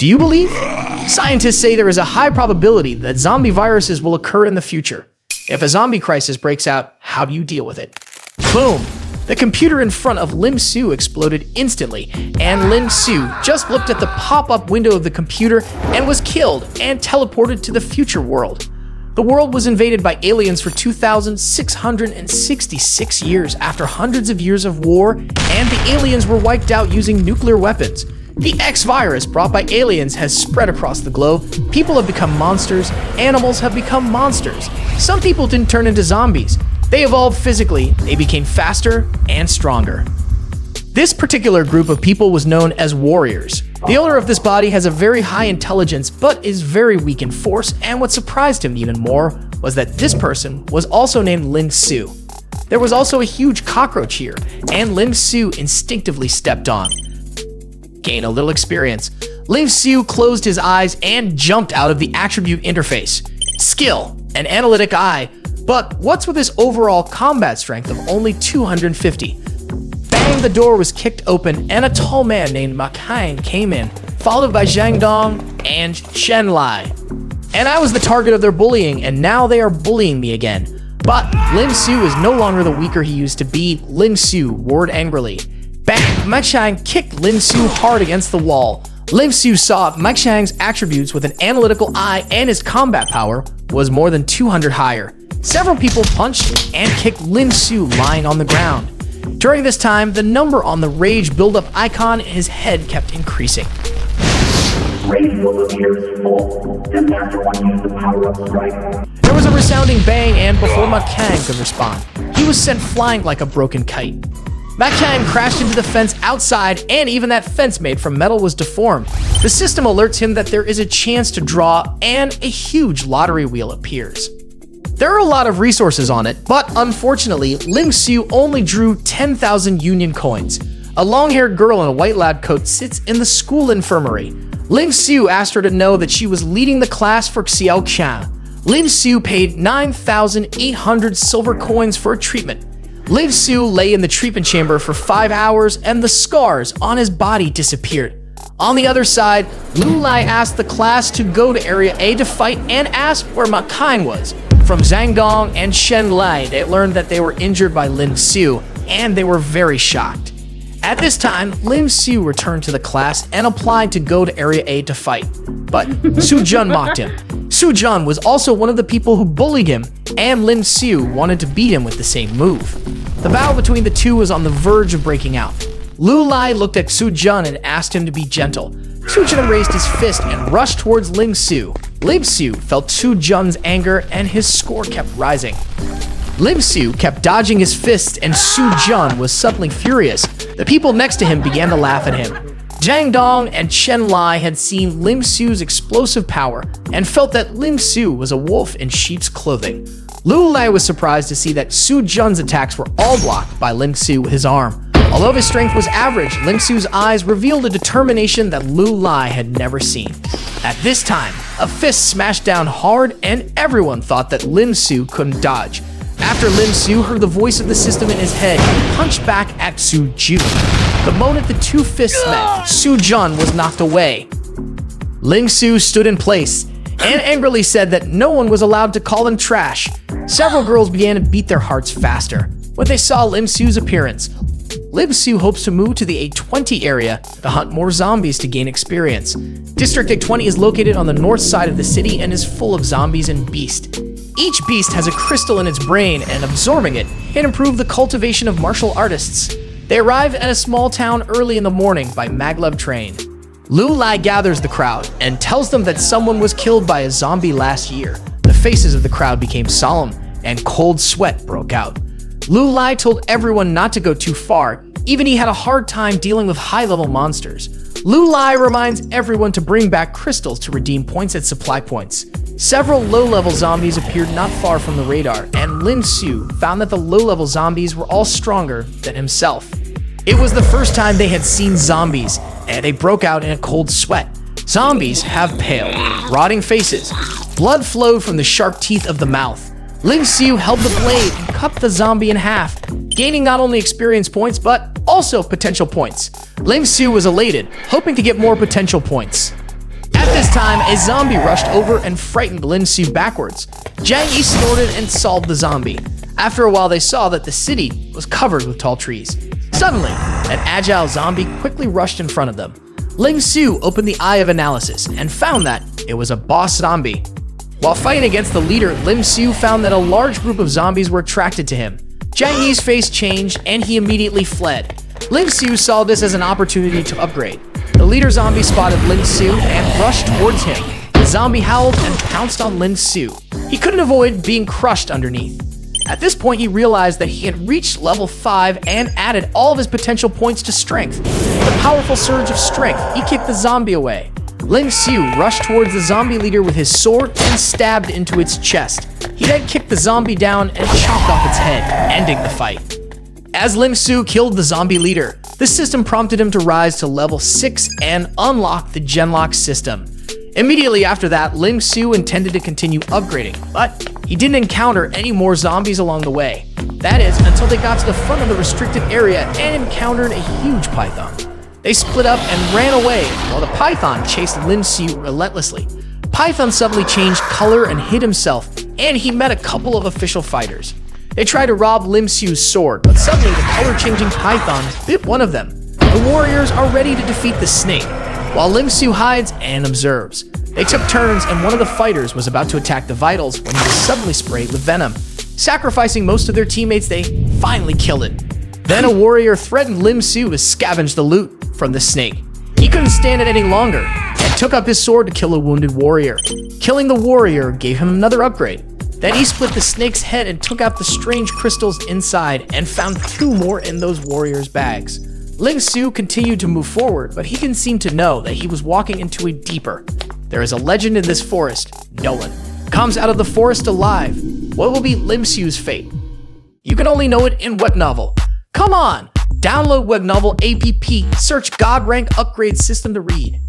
Do you believe? Scientists say there is a high probability that zombie viruses will occur in the future. If a zombie crisis breaks out, how do you deal with it? Boom! The computer in front of Lin Xiu exploded instantly, and Lin Xiu just looked at the pop-up window of the computer and was killed and teleported to the future world. The world was invaded by aliens for 2,666 years after hundreds of years of war, and the aliens were wiped out using nuclear weapons. The X virus brought by aliens has spread across the globe. People have become monsters. Animals have become monsters. Some people didn't turn into zombies. They evolved physically. They became faster and stronger. This particular group of people was known as warriors. The owner of this body has a very high intelligence but is very weak in force, and what surprised him even more was that this person was also named Lin Xiu. There was also a huge cockroach here, and Lin Xiu instinctively stepped on. Gain a little experience. Lin Xiu closed his eyes and jumped out of the attribute interface. Skill, an analytic eye, but what's with his overall combat strength of only 250? Bang, the door was kicked open and a tall man named Ma Kind came in, followed by Zhang Dong and Chen Lai. And I was the target of their bullying, and now they are bullying me again. But Lin Xiu is no longer the weaker he used to be. Lin Xiu roared angrily. Bang! Ma Kind kicked Lin Xiu hard against the wall. Lin Xiu saw Ma Kind's attributes with an analytical eye, and his combat power was more than 200 higher. Several people punched and kicked Lin Xiu lying on the ground. During this time, the number on the rage buildup icon in his head kept increasing. Rage will appear as full, and after one use the power-up strike. There was a resounding bang, and before Ma Kind could respond, he was sent flying like a broken kite. Ma Kind crashed into the fence outside, and even that fence made from metal was deformed. The system alerts him that there is a chance to draw, and a huge lottery wheel appears. There are a lot of resources on it, but unfortunately, Lin Xiu only drew 10,000 union coins. A long-haired girl in a white lab coat sits in the school infirmary. Lin Xiu asked her to know that she was leading the class for Xiao Qian. Lin Xiu paid 9,800 silver coins for a treatment. Lin Xiu lay in the treatment chamber for 5 hours, and the scars on his body disappeared. On the other side, Lu Lai asked the class to go to Area A to fight and asked where Ma Kind was. From Zhang Dong and Chen Lai, they learned that they were injured by Lin Xiu, and they were very shocked. At this time, Lin Xiu returned to the class and applied to go to Area A to fight, but Su Jun mocked him. Su Jun was also one of the people who bullied him, and Lin Xiu wanted to beat him with the same move. The battle between the two was on the verge of breaking out. Lu Lai looked at Su Jun and asked him to be gentle. Su Jun raised his fist and rushed towards Lin Xiu. Lin Xiu felt Su Jun's anger, and his score kept rising. Lin Xiu kept dodging his fists, and Su Jun was suddenly furious. The people next to him began to laugh at him. Zhang Dong and Chen Lai had seen Lin Xiu's explosive power and felt that Lin Xiu was a wolf in sheep's clothing. Lu Lai was surprised to see that Su Jun's attacks were all blocked by Lin Xiu with his arm. Although his strength was average, Lin Xiu's eyes revealed a determination that Lu Lai had never seen. At this time, a fist smashed down hard, and everyone thought that Lin Xiu couldn't dodge. After Lin Xiu heard the voice of the system in his head, he punched back at Su Jun. The moment the two fists met, Su Jun was knocked away. Lin Xiu stood in place and angrily said that no one was allowed to call him trash. Several girls began to beat their hearts faster when they saw Lin Xiu's appearance. Lin Xiu hopes to move to the A20 area to hunt more zombies to gain experience. District A20 is located on the north side of the city and is full of zombies and beasts. Each beast has a crystal in its brain, and absorbing it can improve the cultivation of martial artists. They arrive at a small town early in the morning by maglev train. Lu Lai gathers the crowd and tells them that someone was killed by a zombie last year. The faces of the crowd became solemn, and cold sweat broke out. Lu Lai told everyone not to go too far, even he had a hard time dealing with high-level monsters. Lu Lai reminds everyone to bring back crystals to redeem points at supply points. Several low-level zombies appeared not far from the radar, and Lin Xiu found that the low-level zombies were all stronger than himself. It was the first time they had seen zombies, and they broke out in a cold sweat. Zombies have pale, rotting faces. Blood flowed from the sharp teeth of the mouth. Lin Xiu held the blade and cut the zombie in half, gaining not only experience points, but also potential points. Lin Xiu was elated, hoping to get more potential points. this time, a zombie rushed over and frightened Lin Xiu backwards. Jiang Yi snorted and solved the zombie. After a while, they saw that the city was covered with tall trees. Suddenly, an agile zombie quickly rushed in front of them. Lin Xiu opened the Eye of Analysis and found that it was a boss zombie. While fighting against the leader, Lin Xiu found that a large group of zombies were attracted to him. Jiang Yi's face changed and he immediately fled. Lin Xiu saw this as an opportunity to upgrade. The leader zombie spotted Lin Xiu and rushed towards him. The zombie howled and pounced on Lin Xiu. He couldn't avoid being crushed underneath. At this point, he realized that he had reached level 5 and added all of his potential points to strength. With a powerful surge of strength, he kicked the zombie away. Lin Xiu rushed towards the zombie leader with his sword and stabbed into its chest. He then kicked the zombie down and chopped off its head, ending the fight. As Lin Xiu killed the zombie leader, the system prompted him to rise to level 6 and unlock the Genlock system. Immediately after that, Lin Xiu intended to continue upgrading, but he didn't encounter any more zombies along the way. That is, until they got to the front of the restricted area and encountered a huge python. They split up and ran away, while the python chased Lin Xiu relentlessly. Python suddenly changed color and hid himself, and he met a couple of official fighters. They tried to rob Lin Xiu's sword, but suddenly the color-changing python bit one of them. The warriors are ready to defeat the snake, while Lin Xiu hides and observes. They took turns, and one of the fighters was about to attack the vitals when he was suddenly sprayed with venom. Sacrificing most of their teammates, they finally killed it. Then a warrior threatened Lin Xiu to scavenge the loot from the snake. He couldn't stand it any longer and took up his sword to kill a wounded warrior. Killing the warrior gave him another upgrade. Then he split the snake's head and took out the strange crystals inside and found 2 more in those warriors' bags. Lin Xiu continued to move forward, but he didn't seem to know that he was walking into a deeper. There is a legend in this forest. No one comes out of the forest alive. What will be Lin Xiu's fate? You can only know it in WebNovel. Come on! Download WebNovel app, search God Rank Upgrade System to read.